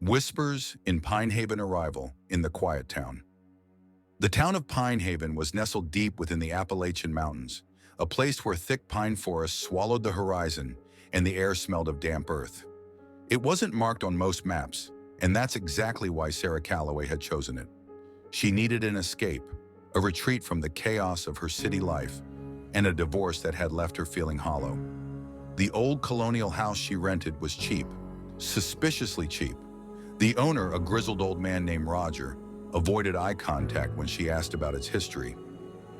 Whispers in Pinehaven arrival in the quiet town. The town of Pinehaven was nestled deep within the Appalachian Mountains, a place where thick pine forests swallowed the horizon and the air smelled of damp earth. It wasn't marked on most maps, and that's exactly why Sarah Calloway had chosen it. She needed an escape, a retreat from the chaos of her city life, and a divorce that had left her feeling hollow. The old colonial house she rented was cheap, suspiciously cheap. The owner, a grizzled old man named Roger, avoided eye contact when she asked about its history.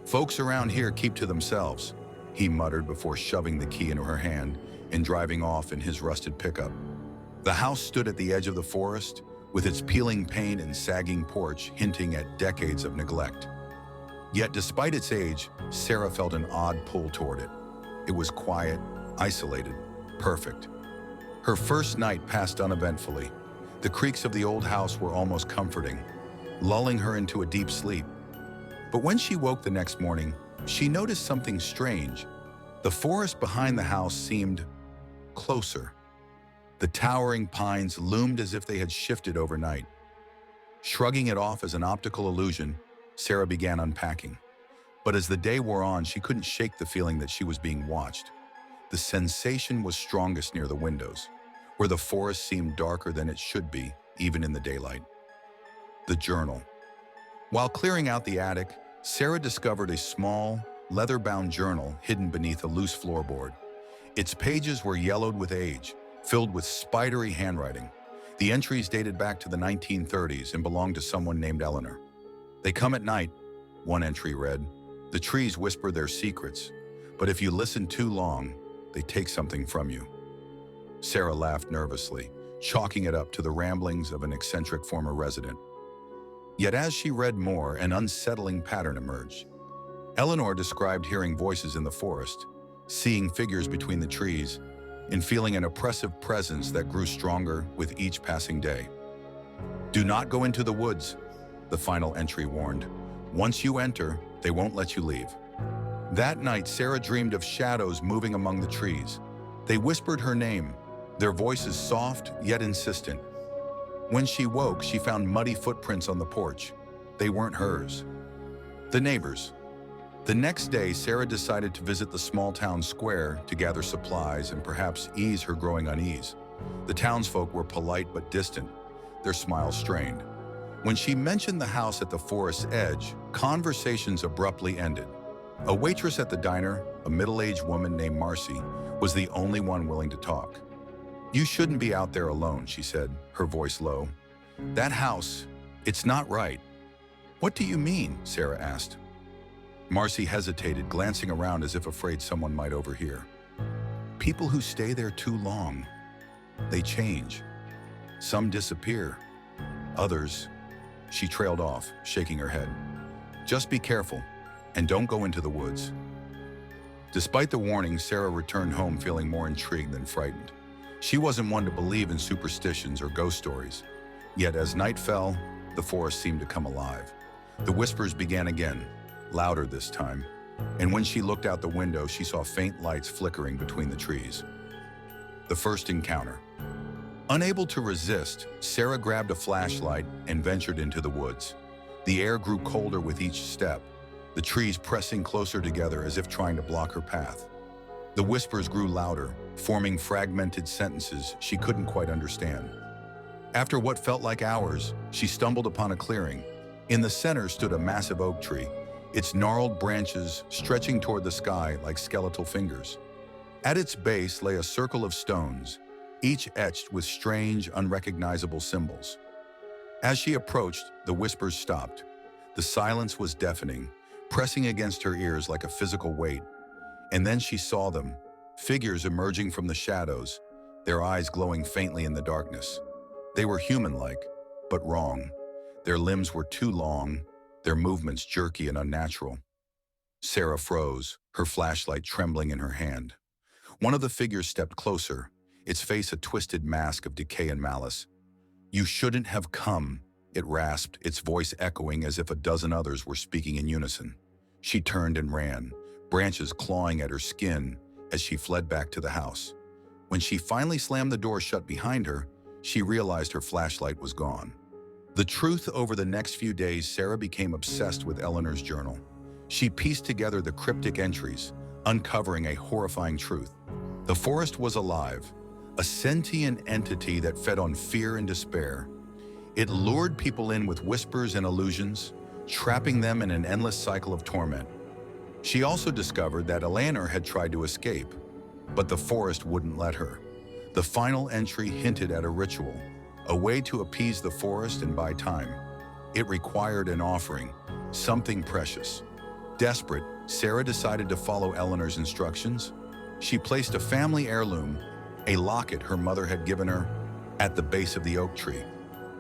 "Folks around here keep to themselves," he muttered before shoving the key into her hand and driving off in his rusted pickup. The house stood at the edge of the forest, with its peeling paint and sagging porch hinting at decades of neglect. Yet despite its age, Sarah felt an odd pull toward it. It was quiet, isolated, perfect. Her first night passed uneventfully. The creaks of the old house were almost comforting, lulling her into a deep sleep. But when she woke the next morning, she noticed something strange. The forest behind the house seemed closer. The towering pines loomed as if they had shifted overnight. Shrugging it off as an optical illusion, Sarah began unpacking. But as the day wore on, she couldn't shake the feeling that she was being watched. The sensation was strongest near the windows, where the forest seemed darker than it should be, even in the daylight. The journal. While clearing out the attic, Sarah discovered a small, leather-bound journal hidden beneath a loose floorboard. Its pages were yellowed with age, filled with spidery handwriting. The entries dated back to the 1930s and belonged to someone named Eleanor. "They come at night," one entry read. "The trees whisper their secrets, but if you listen too long, they take something from you." Sarah laughed nervously, chalking it up to the ramblings of an eccentric former resident. Yet as she read more, an unsettling pattern emerged. Eleanor described hearing voices in the forest, seeing figures between the trees, and feeling an oppressive presence that grew stronger with each passing day. "Do not go into the woods," the final entry warned. "Once you enter, they won't let you leave." That night, Sarah dreamed of shadows moving among the trees. They whispered her name, their voices soft yet insistent. When she woke, she found muddy footprints on the porch. They weren't hers. The neighbors. The next day, Sarah decided to visit the small town square to gather supplies and perhaps ease her growing unease. The townsfolk were polite but distant, their smiles strained. When she mentioned the house at the forest's edge, conversations abruptly ended. A waitress at the diner, a middle-aged woman named Marcy, was the only one willing to talk. "You shouldn't be out there alone," she said, her voice low. "That house, it's not right." "What do you mean?" Sarah asked. Marcy hesitated, glancing around as if afraid someone might overhear. "People who stay there too long, they change. Some disappear. Others..." She trailed off, shaking her head. "Just be careful, and don't go into the woods." Despite the warning, Sarah returned home feeling more intrigued than frightened. She wasn't one to believe in superstitions or ghost stories. Yet as night fell, the forest seemed to come alive. The whispers began again, louder this time, and when she looked out the window, she saw faint lights flickering between the trees. The first encounter. Unable to resist, Sarah grabbed a flashlight and ventured into the woods. The air grew colder with each step, the trees pressing closer together as if trying to block her path. The whispers grew louder, forming fragmented sentences she couldn't quite understand. After what felt like hours, she stumbled upon a clearing. In the center stood a massive oak tree, its gnarled branches stretching toward the sky like skeletal fingers. At its base lay a circle of stones, each etched with strange, unrecognizable symbols. As she approached, the whispers stopped. The silence was deafening, pressing against her ears like a physical weight. And then she saw them, figures emerging from the shadows, their eyes glowing faintly in the darkness. They were human-like, but wrong. Their limbs were too long, their movements jerky and unnatural. Sarah froze, her flashlight trembling in her hand. One of the figures stepped closer, its face a twisted mask of decay and malice. "You shouldn't have come," it rasped, its voice echoing as if a dozen others were speaking in unison. She turned and ran, branches clawing at her skin as she fled back to the house. When she finally slammed the door shut behind her, she realized her flashlight was gone. The truth: over the next few days, Sarah became obsessed with Eleanor's journal. She pieced together the cryptic entries, uncovering a horrifying truth. The forest was alive, a sentient entity that fed on fear and despair. It lured people in with whispers and illusions, trapping them in an endless cycle of torment. She also discovered that Eleanor had tried to escape, but the forest wouldn't let her. The final entry hinted at a ritual, a way to appease the forest and buy time. It required an offering, something precious. Desperate, Sarah decided to follow Eleanor's instructions. She placed a family heirloom, a locket her mother had given her, at the base of the oak tree.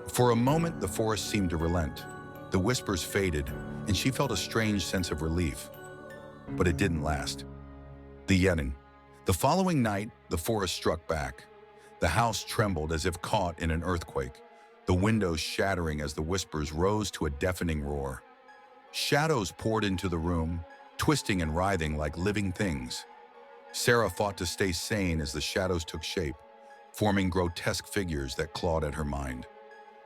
For a moment, the forest seemed to relent. The whispers faded, and she felt a strange sense of relief. But it didn't last. The following night, the forest struck back. The house trembled as if caught in an earthquake, the windows shattering as the whispers rose to a deafening roar. Shadows poured into the room, twisting and writhing like living things. Sarah fought to stay sane as the shadows took shape, forming grotesque figures that clawed at her mind.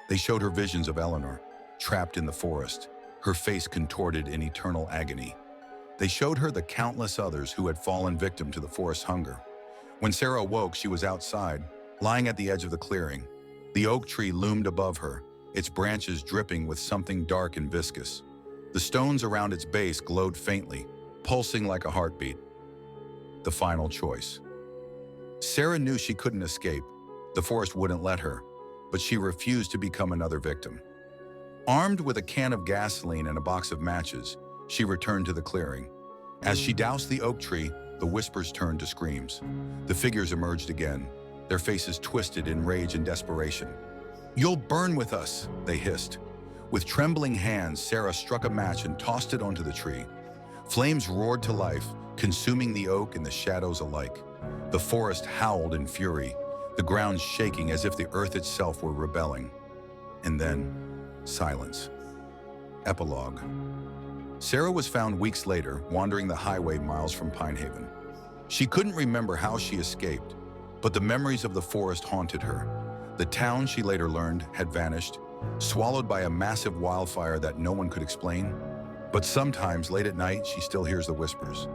They showed her visions of Eleanor, trapped in the forest, her face contorted in eternal agony. They showed her the countless others who had fallen victim to the forest's hunger. When Sarah awoke, she was outside, lying at the edge of the clearing. The oak tree loomed above her, its branches dripping with something dark and viscous. The stones around its base glowed faintly, pulsing like a heartbeat. The final choice. Sarah knew she couldn't escape. The forest wouldn't let her, but she refused to become another victim. Armed with a can of gasoline and a box of matches, she returned to the clearing. As she doused the oak tree, the whispers turned to screams. The figures emerged again, their faces twisted in rage and desperation. "You'll burn with us," they hissed. With trembling hands, Sarah struck a match and tossed it onto the tree. Flames roared to life, consuming the oak and the shadows alike. The forest howled in fury, the ground shaking as if the earth itself were rebelling. And then, silence. Epilogue. Sarah was found weeks later, wandering the highway miles from Pinehaven. She couldn't remember how she escaped, but the memories of the forest haunted her. The town, she later learned, had vanished, swallowed by a massive wildfire that no one could explain. But sometimes, late at night, she still hears the whispers.